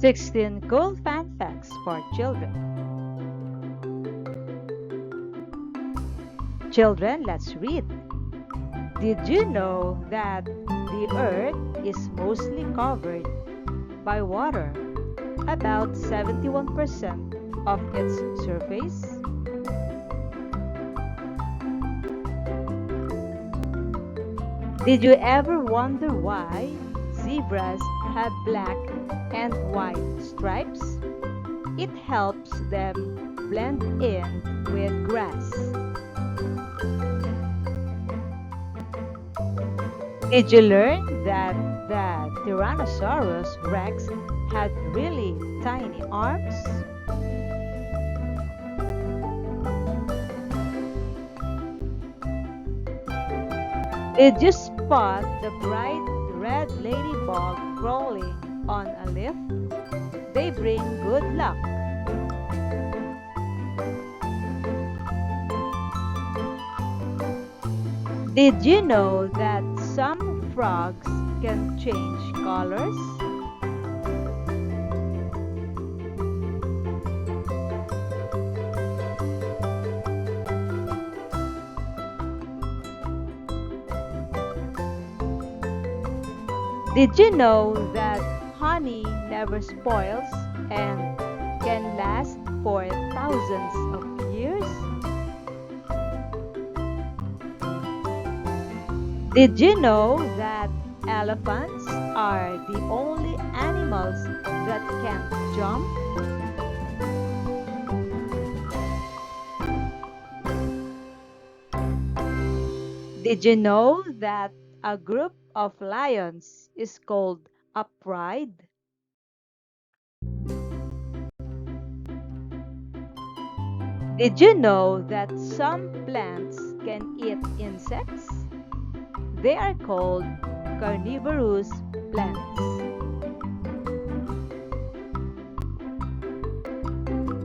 16 cool fun facts for children. Children, let's read. Did you know that the earth is mostly covered by water? About 71% of its surface. Did you ever wonder why zebras have black and white stripes? It helps them blend in with grass. Did you learn that the Tyrannosaurus Rex had really tiny arms? Did you spot the bright red ladybug crawling on a leaf? They bring good luck. Did you know that some frogs can change colors? Did you know that honey never spoils and can last for thousands of years? Did you know that elephants are the only animals that can't jump? Did you know that a group of lions is called a pride? Did you know that some plants can eat insects? They are called carnivorous plants.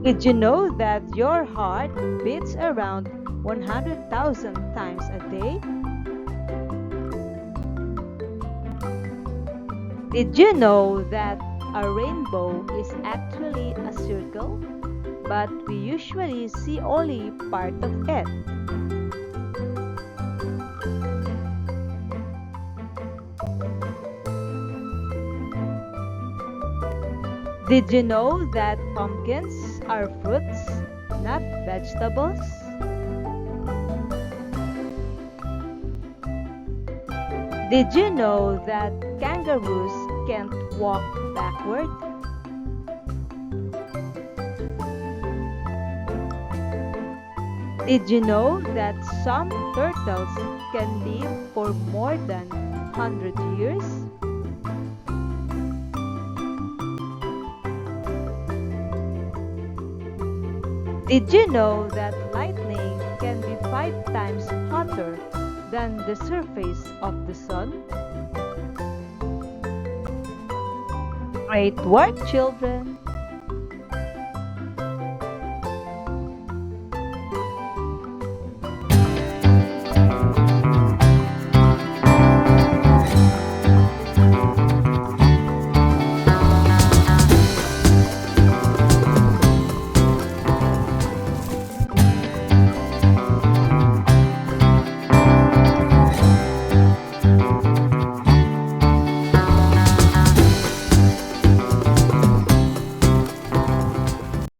Did you know that your heart beats around 100,000 times a day? Did you know that a rainbow is actually a circle, but we usually see only part of it? Did you know that pumpkins are fruits, not vegetables? Did you know that kangaroos can't walk backward? Did you know that some turtles can live for more than 100 years? Did you know that lightning can be 5 times hotter than the surface of the sun? Great work, children!